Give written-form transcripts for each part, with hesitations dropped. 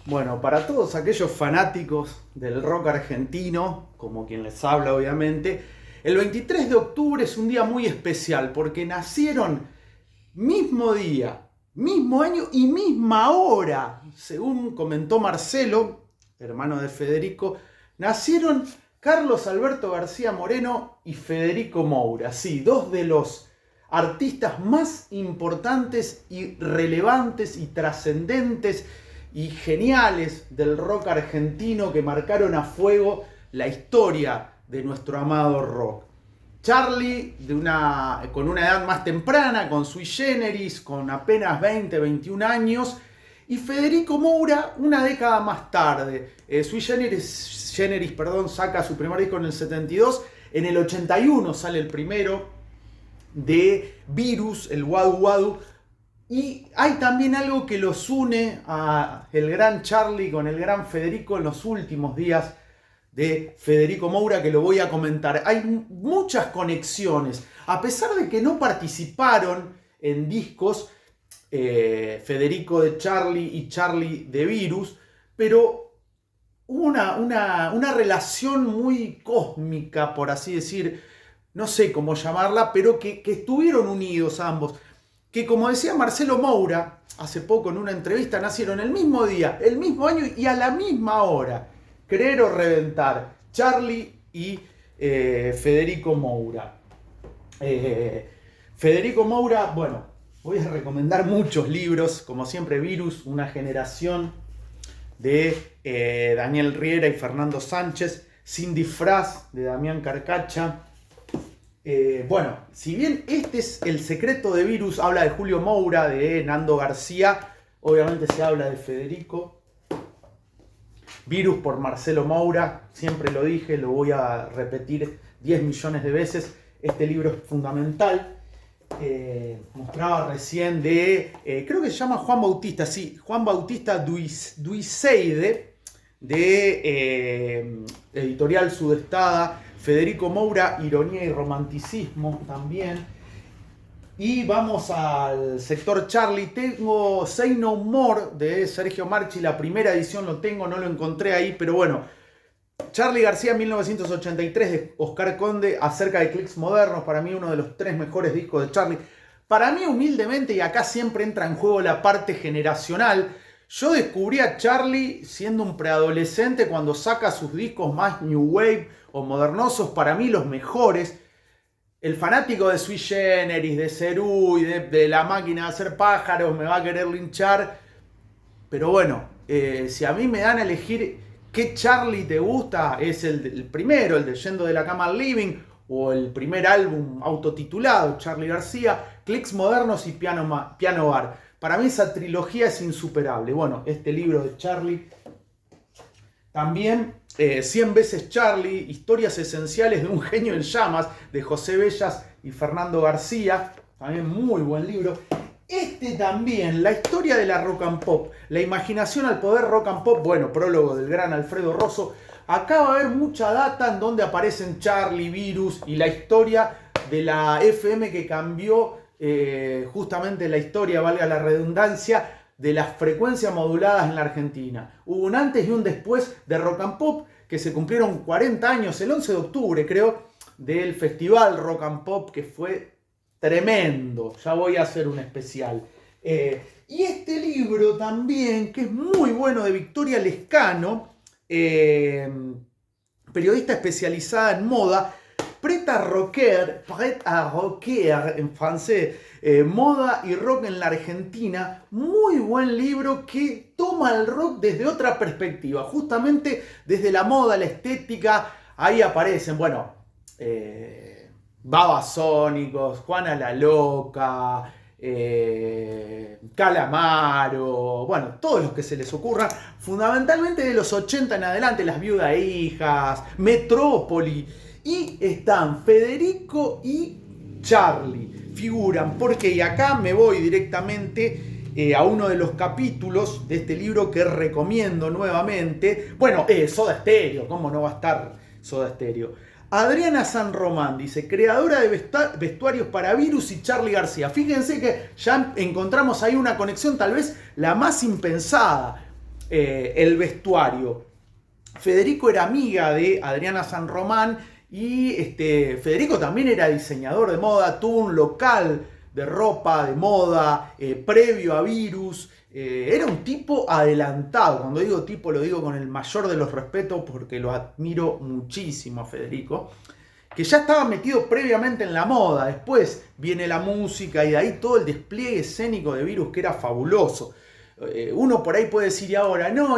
Bueno, para todos aquellos fanáticos del rock argentino, como quien les habla obviamente, el 23 de octubre es un día muy especial porque nacieron mismo día, mismo año y misma hora, según comentó Marcelo, hermano de Federico, nacieron Carlos Alberto García Moreno y Federico Moura, sí, dos de los artistas más importantes y relevantes y trascendentes y geniales del rock argentino que marcaron a fuego la historia de nuestro amado rock. Charlie, con una edad más temprana, con sui generis, con apenas 20, 21 años, y Federico Moura una década más tarde. Sui generis, perdón, saca su primer disco en el 72, en el 81 sale el primero de Virus, el Wadu Wadu. Y hay también algo que los une a el gran Charlie con el gran Federico en los últimos días de Federico Moura, que lo voy a comentar. Hay muchas conexiones. A pesar de que no participaron en discos, Federico de Charlie y Charlie de Virus, pero hubo una relación muy cósmica, por así decir, no sé cómo llamarla, pero que estuvieron unidos ambos. Que como decía Marcelo Moura hace poco en una entrevista, nacieron el mismo día, el mismo año y a la misma hora. Creer o reventar, Charlie y Federico Moura. Federico Moura, bueno, voy a recomendar muchos libros, como siempre Virus, una generación de Daniel Riera y Fernando Sánchez, Sin disfraz de Damián Carcacha. Bueno, si bien este es el secreto de Virus, habla de Julio Moura, de Nando García, obviamente se habla de Federico. Virus por Marcelo Moura, siempre lo dije, lo voy a repetir 10 millones de veces, este libro es fundamental. Mostraba recién creo que se llama Juan Bautista, sí, Juan Bautista Duiseide, de Editorial Sudestada. Federico Moura, Ironía y Romanticismo también. Y vamos al sector Charlie. Tengo Say No More de Sergio Marchi, la primera edición lo tengo, no lo encontré ahí, pero bueno. Charly García 1983 de Oscar Conde, acerca de clics modernos, para mí uno de los 3 mejores discos de Charly. Para mí, humildemente, y acá siempre entra en juego la parte generacional, yo descubrí a Charly siendo un preadolescente cuando saca sus discos más New Wave o modernosos, para mí los mejores. El fanático de Sui Generis, de Cerú y de La Máquina de Hacer Pájaros me va a querer linchar. Pero bueno, si a mí me dan a elegir qué Charly te gusta, es el primero, el de Yendo de la Cama al Living, o el primer álbum autotitulado, Charly García, Clics Modernos y Piano Bar. Para mí esa trilogía es insuperable. Bueno, este libro de Charly. También 100 veces Charly, historias esenciales de un genio en llamas, de José Bellas y Fernando García. También muy buen libro. Este también, la historia de la rock and pop, la imaginación al poder rock and pop, bueno, prólogo del gran Alfredo Rosso. Acá va a haber mucha data en donde aparecen Charly, Virus y la historia de la FM que cambió justamente la historia, valga la redundancia, de las frecuencias moduladas en la Argentina. Hubo un antes y un después de Rock and Pop, que se cumplieron 40 años, el 11 de octubre creo, del festival Rock and Pop, que fue tremendo. Ya voy a hacer un especial. Y este libro también, que es muy bueno, de Victoria Lescano, periodista especializada en moda, Prêt à rocker en francés, moda y rock en la Argentina. Muy buen libro que toma el rock desde otra perspectiva, justamente desde la moda, la estética. Ahí aparecen, bueno, Babasónicos, Juana la Loca, Calamaro, bueno, todos los que se les ocurran, fundamentalmente de los 80 en adelante, Las Viudas e Hijas, Metrópoli. Y están Federico y Charly, figuran, porque y acá me voy directamente a uno de los capítulos de este libro que recomiendo nuevamente. Bueno, Soda Stereo, ¿cómo no va a estar Soda Stereo? Adriana San Román dice, creadora de vestuarios para Virus y Charly García. Fíjense que ya encontramos ahí una conexión tal vez la más impensada. el vestuario. Federico era amiga de Adriana San Román y Federico también era diseñador de moda, tuvo un local de ropa, de moda, previo a Virus. Era un tipo adelantado. Cuando digo tipo, lo digo con el mayor de los respetos porque lo admiro muchísimo a Federico, que ya estaba metido previamente en la moda. Después viene la música y de ahí todo el despliegue escénico de Virus, que era fabuloso. Uno por ahí puede decir ahora, no,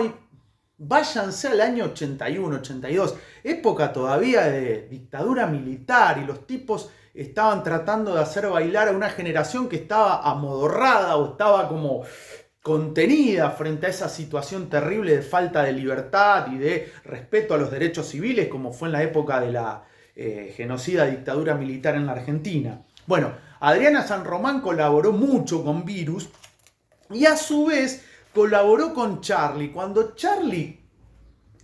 váyanse al año 81, 82, época todavía de dictadura militar, y los tipos estaban tratando de hacer bailar a una generación que estaba amodorrada o estaba como contenida frente a esa situación terrible de falta de libertad y de respeto a los derechos civiles, como fue en la época de la genocida dictadura militar en la Argentina. Bueno, Adriana San Román colaboró mucho con Virus y a su vez colaboró con Charly. Cuando Charly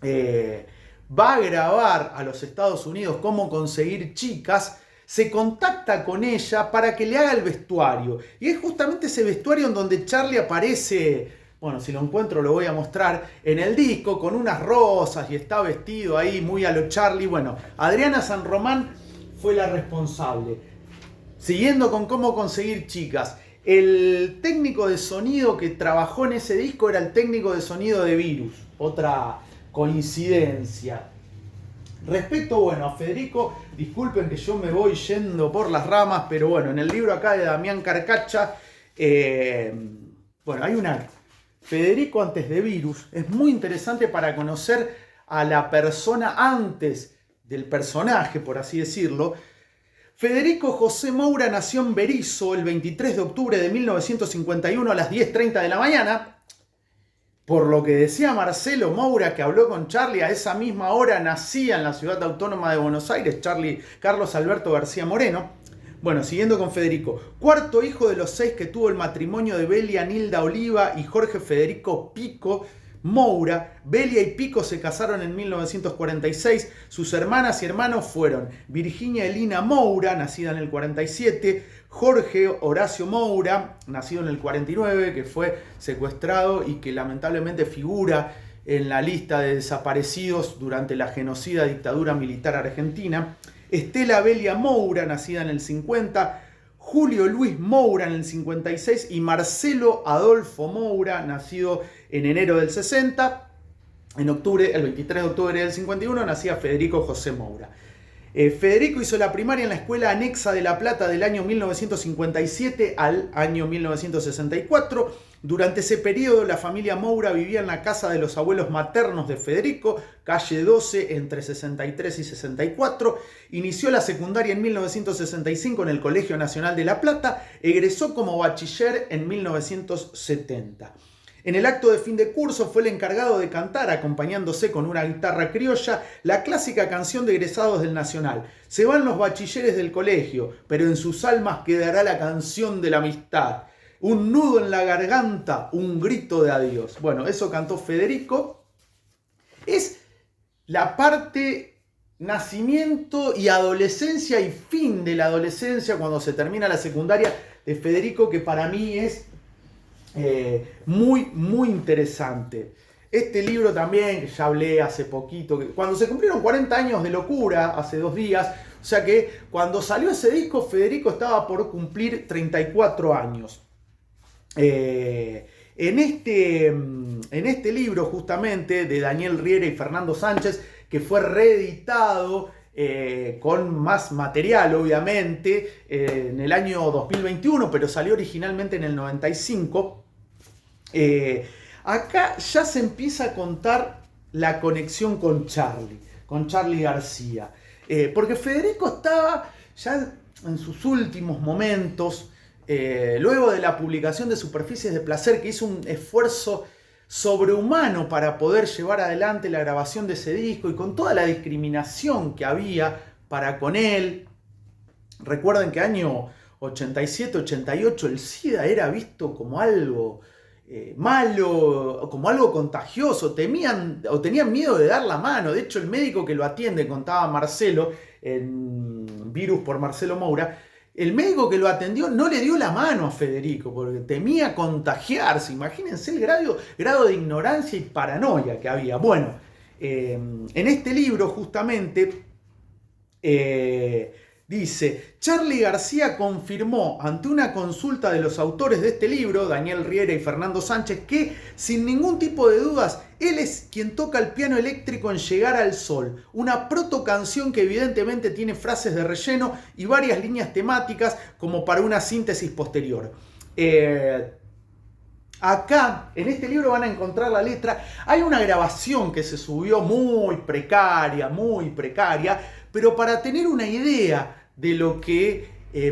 va a grabar a los Estados Unidos Cómo conseguir chicas, se contacta con ella para que le haga el vestuario. Y es justamente ese vestuario en donde Charly aparece, bueno, si lo encuentro lo voy a mostrar, en el disco con unas rosas y está vestido ahí muy a lo Charly. Bueno, Adriana San Román fue la responsable. Siguiendo con Cómo conseguir chicas, el técnico de sonido que trabajó en ese disco era el técnico de sonido de Virus. Otra coincidencia. Respecto, bueno, a Federico, disculpen que yo me voy yendo por las ramas, pero bueno, en el libro acá de Damián Carcacha, bueno, hay una... Federico antes de Virus, es muy interesante para conocer a la persona antes del personaje, por así decirlo. Federico José Moura nació en Berisso el 23 de octubre de 1951 a las 10:30 de la mañana. Por lo que decía Marcelo Moura, que habló con Charly, a esa misma hora nacía en la ciudad autónoma de Buenos Aires Carlos Alberto García Moreno. Bueno, siguiendo con Federico. Cuarto hijo de los 6 que tuvo el matrimonio de Belia Nilda Oliva y Jorge Federico Pico Moura. Belia y Pico se casaron en 1946. Sus hermanas y hermanos fueron Virginia Elina Moura, nacida en el 47, Jorge Horacio Moura, nacido en el 49, que fue secuestrado y que lamentablemente figura en la lista de desaparecidos durante la genocida dictadura militar argentina. Estela Belia Moura, nacida en el 50, Julio Luis Moura en el 56 y Marcelo Adolfo Moura, nacido en enero del 60. En octubre, el 23 de octubre del 51, nacía Federico José Moura. Federico hizo la primaria en la Escuela Anexa de La Plata del año 1957 al año 1964. Durante ese periodo, la familia Moura vivía en la casa de los abuelos maternos de Federico, calle 12, entre 63 y 64. Inició la secundaria en 1965 en el Colegio Nacional de La Plata. Egresó como bachiller en 1970. En el acto de fin de curso fue el encargado de cantar, acompañándose con una guitarra criolla, la clásica canción de egresados del Nacional. Se van los bachilleres del colegio, pero en sus almas quedará la canción de la amistad. Un nudo en la garganta, un grito de adiós. Bueno, eso cantó Federico. Es la parte nacimiento y adolescencia y fin de la adolescencia, cuando se termina la secundaria, de Federico, que para mí es muy interesante. Este libro también, que ya hablé hace poquito, que cuando se cumplieron 40 años de Locura, hace 2 días, o sea que cuando salió ese disco, Federico estaba por cumplir 34 años. En este libro, justamente, de Daniel Riera y Fernando Sánchez, que fue reeditado con más material, obviamente, en el año 2021, pero salió originalmente en el 95. Acá ya se empieza a contar la conexión con Charly García, porque Federico estaba ya en sus últimos momentos, luego de la publicación de Superficies de Placer, que hizo un esfuerzo sobrehumano para poder llevar adelante la grabación de ese disco, y con toda la discriminación que había para con él. Recuerden que año 87, 88 el SIDA era visto como algo malo, como algo contagioso. Tenían miedo de dar la mano. De hecho, el médico que lo atiende, contaba Marcelo, en Virus por Marcelo Moura, el médico que lo atendió no le dio la mano a Federico porque temía contagiarse. Imagínense el grado de ignorancia y paranoia que había. Bueno, en este libro justamente dice, Charly García confirmó ante una consulta de los autores de este libro, Daniel Riera y Fernando Sánchez, que sin ningún tipo de dudas, él es quien toca el piano eléctrico en Llegar al Sol, una protocanción que evidentemente tiene frases de relleno y varias líneas temáticas como para una síntesis posterior. Acá, en este libro van a encontrar la letra. Hay una grabación que se subió muy precaria, pero para tener una idea de lo que,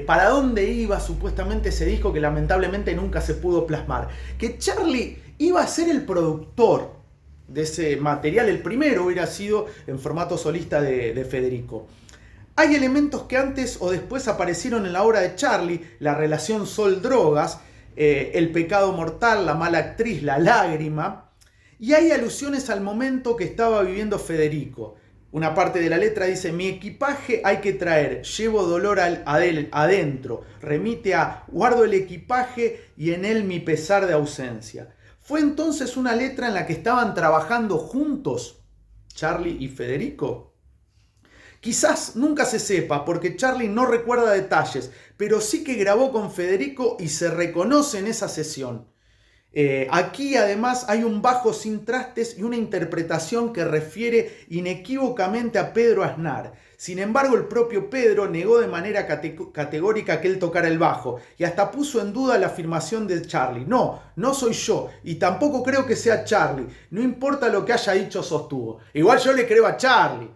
para dónde iba supuestamente ese disco que lamentablemente nunca se pudo plasmar. Que Charly iba a ser el productor de ese material, el primero hubiera sido en formato solista de Federico. Hay elementos que antes o después aparecieron en la obra de Charly, la relación Sol-Drogas, el pecado mortal, la mala actriz, la lágrima, y hay alusiones al momento que estaba viviendo Federico. Una parte de la letra dice, mi equipaje hay que traer, llevo dolor adentro, remite a, guardo el equipaje y en él mi pesar de ausencia. Fue entonces una letra en la que estaban trabajando juntos Charly y Federico. Quizás nunca se sepa porque Charly no recuerda detalles, pero sí que grabó con Federico y se reconoce en esa sesión. Aquí además hay un bajo sin trastes y una interpretación que refiere inequívocamente a Pedro Aznar. Sin embargo, el propio Pedro negó de manera categórica que él tocara el bajo y hasta puso en duda la afirmación de Charly. No soy yo y tampoco creo que sea Charly. No importa lo que haya dicho, sostuvo. Igual yo le creo a Charly.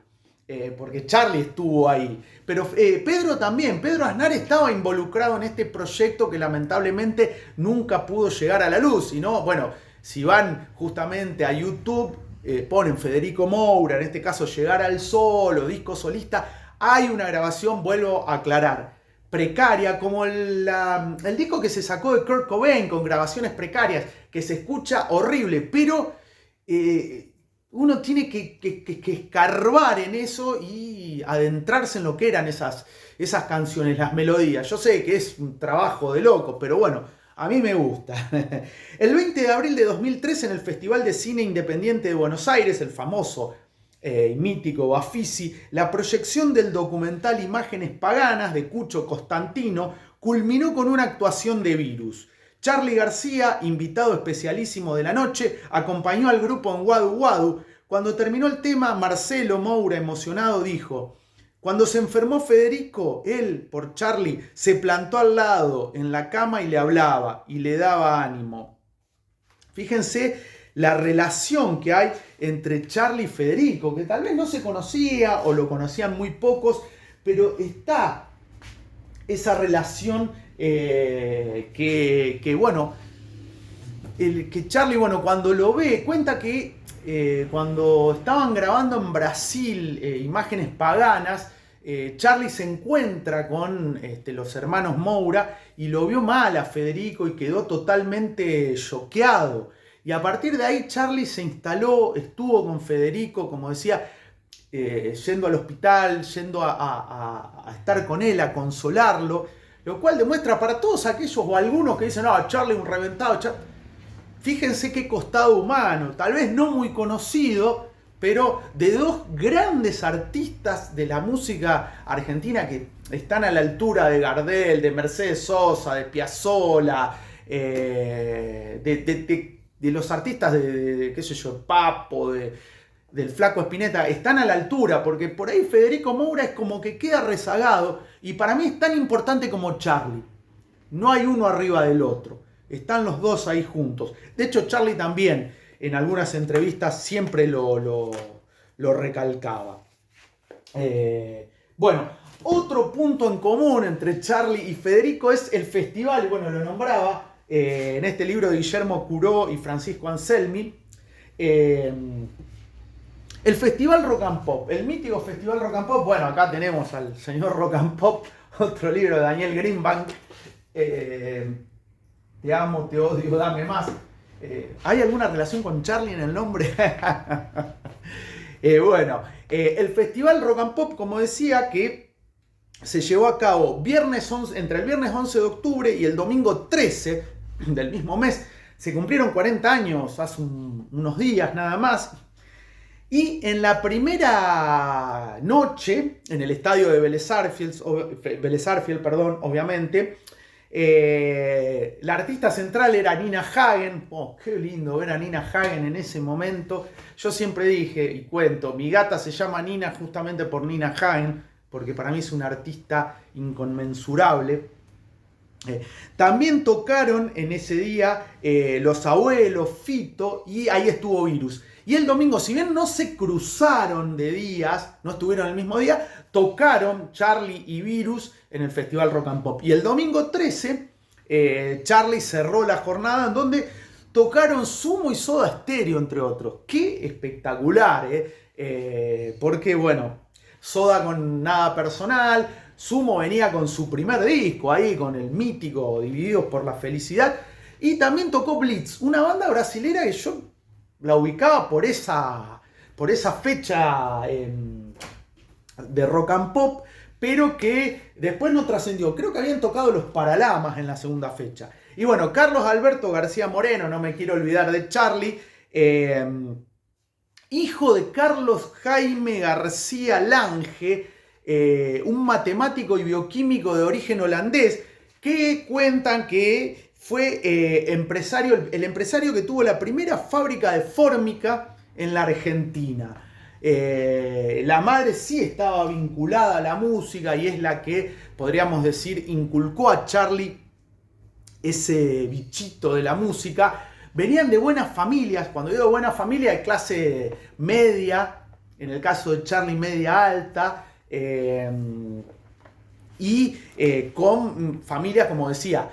Porque Charly estuvo ahí. Pero Pedro también, Pedro Aznar estaba involucrado en este proyecto que lamentablemente nunca pudo llegar a la luz. Y no, bueno, si van justamente a YouTube, ponen Federico Moura, en este caso Llegar al Sol o disco solista, hay una grabación, vuelvo a aclarar, precaria, como el disco que se sacó de Kurt Cobain con grabaciones precarias, que se escucha horrible, pero uno tiene que escarbar en eso y adentrarse en lo que eran esas canciones, las melodías. Yo sé que es un trabajo de loco, pero bueno, a mí me gusta. El 20 de abril de 2003 en el Festival de Cine Independiente de Buenos Aires, el famoso y mítico Bafisi, la proyección del documental Imágenes Paganas de Cucho Costantino culminó con una actuación de Virus. Charly García, invitado especialísimo de la noche, acompañó al grupo en Wadu Wadu. Cuando terminó el tema, Marcelo Moura, emocionado, dijo: cuando se enfermó Federico, él, por Charly, se plantó al lado en la cama y le hablaba y le daba ánimo. Fíjense la relación que hay entre Charly y Federico, que tal vez no se conocía o lo conocían muy pocos, pero está esa relación que bueno, que Charly, bueno, cuando lo ve, cuenta que cuando estaban grabando en Brasil Imágenes Paganas, Charly se encuentra con los hermanos Moura y lo vio mal a Federico y quedó totalmente choqueado. Y a partir de ahí Charly se instaló, estuvo con Federico, como decía, yendo al hospital, yendo a estar con él, a consolarlo. Lo cual demuestra para todos aquellos o algunos que dicen, no, Charly un reventado. Fíjense qué costado humano, tal vez no muy conocido, pero de dos grandes artistas de la música argentina que están a la altura de Gardel, de Mercedes Sosa, de Piazzolla, de los artistas de qué sé yo, Papo, del Flaco Spinetta, están a la altura, porque por ahí Federico Moura es como que queda rezagado, y para mí es tan importante como Charly. No hay uno arriba del otro, están los dos ahí juntos. De hecho, Charly también, en algunas entrevistas, siempre lo recalcaba. Bueno, otro punto en común entre Charly y Federico es el festival, bueno, lo nombraba en este libro de Guillermo Curó y Francisco Anselmi, el Festival Rock and Pop, el mítico Festival Rock and Pop. Bueno, acá tenemos al señor Rock and Pop, otro libro de Daniel Greenbank, Te amo, te odio, dame más. ¿Hay alguna relación con Charly en el nombre? Bueno, el Festival Rock and Pop, como decía, que se llevó a cabo entre el viernes 11 de octubre y el domingo 13 del mismo mes. Se cumplieron 40 años hace unos días nada más. Y en la primera noche, en el estadio de Vélez Sarsfield, obviamente, la artista central era Nina Hagen. Oh, qué lindo ver a Nina Hagen en ese momento. Yo siempre dije y cuento, mi gata se llama Nina justamente por Nina Hagen, porque para mí es una artista inconmensurable. También tocaron en ese día Los Abuelos, Fito, y ahí estuvo Virus. Y el domingo, si bien no se cruzaron de días, no estuvieron el mismo día, tocaron Charly y Virus en el Festival Rock and Pop. Y el domingo 13, Charly cerró la jornada en donde tocaron Sumo y Soda Stereo, entre otros. ¡Qué espectacular! Porque, bueno, Soda con Nada Personal, Sumo venía con su primer disco ahí, con el mítico Divididos por la Felicidad. Y también tocó Blitz, una banda brasilera que yo la ubicaba por esa fecha de rock and pop, pero que después no trascendió. Creo que habían tocado Los Paralamas en la segunda fecha. Y bueno, Carlos Alberto García Moreno, no me quiero olvidar de Charly, hijo de Carlos Jaime García Lange, un matemático y bioquímico de origen holandés, que cuentan que fue el empresario que tuvo la primera fábrica de fórmica en la Argentina. La madre sí estaba vinculada a la música y es la que, podríamos decir, inculcó a Charly ese bichito de la música. Venían de buenas familias, cuando digo buena familia, de clase media, en el caso de Charly media alta, y con familias, como decía,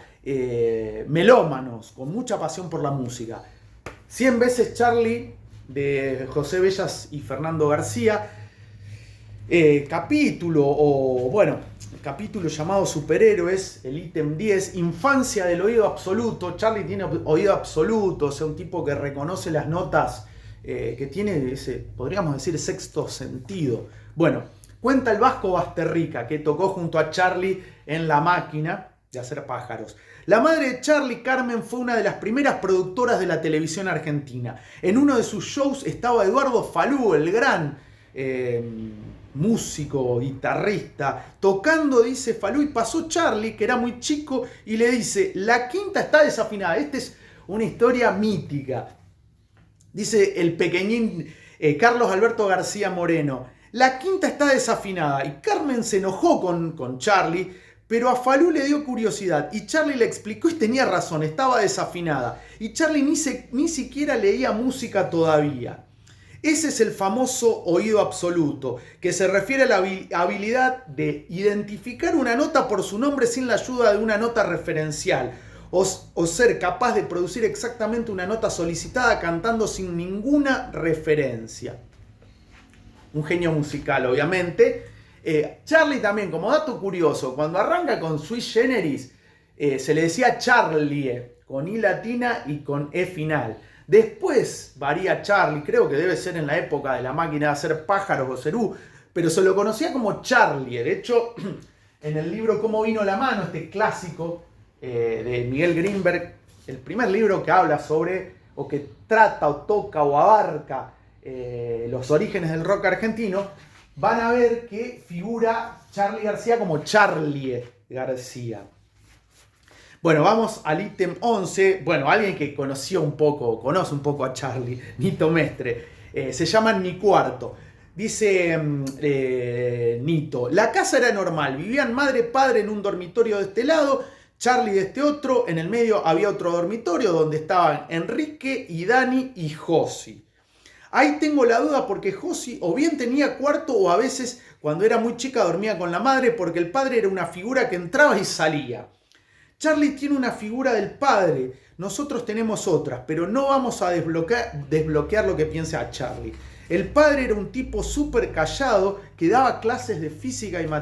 melómanos, con mucha pasión por la música. 100 veces Charly, de José Bellas y Fernando García, capítulo llamado Superhéroes, el ítem 10, Infancia del oído absoluto. Charly tiene oído absoluto, o sea, un tipo que reconoce las notas, que tiene ese, podríamos decir, sexto sentido. Bueno, cuenta el Vasco Basterrica, que tocó junto a Charly en La Máquina de Hacer Pájaros. La madre de Charly, Carmen, fue una de las primeras productoras de la televisión argentina. En uno de sus shows estaba Eduardo Falú, el gran músico, guitarrista, tocando, dice Falú, y pasó Charly, que era muy chico, y le dice: la quinta está desafinada. Esta es una historia mítica. Dice el pequeñín Carlos Alberto García Moreno: la quinta está desafinada. Y Carmen se enojó con Charly, pero a Falú le dio curiosidad y Charly le explicó y tenía razón, estaba desafinada. Y Charly ni siquiera leía música todavía. Ese es el famoso oído absoluto, que se refiere a la habilidad de identificar una nota por su nombre sin la ayuda de una nota referencial, o ser capaz de producir exactamente una nota solicitada cantando sin ninguna referencia. Un genio musical, obviamente. Charly también, como dato curioso, cuando arranca con Sui Generis, se le decía Charlie, con I latina y con E final. Después varía Charly, creo que debe ser en la época de La Máquina de Hacer Pájaros o Cerú, pero se lo conocía como Charly. De hecho, en el libro Cómo vino la mano, este clásico de Miguel Greenberg, el primer libro que habla sobre, o que trata o toca o abarca los orígenes del rock argentino, van a ver que figura Charly García como Charlie García. Bueno, vamos al ítem 11. Bueno, alguien que conoce un poco a Charly, Nito Mestre. Se llama Mi Cuarto. Dice Nito: la casa era normal. Vivían madre, padre en un dormitorio de este lado, Charly de este otro. En el medio había otro dormitorio donde estaban Enrique y Dani y Josi. Ahí tengo la duda porque Josi o bien tenía cuarto o a veces cuando era muy chica dormía con la madre, porque el padre era una figura que entraba y salía. Charly tiene una figura del padre, nosotros tenemos otras, pero no vamos a desbloquear lo que piensa Charly. El padre era un tipo súper callado que daba clases de física y matemáticas.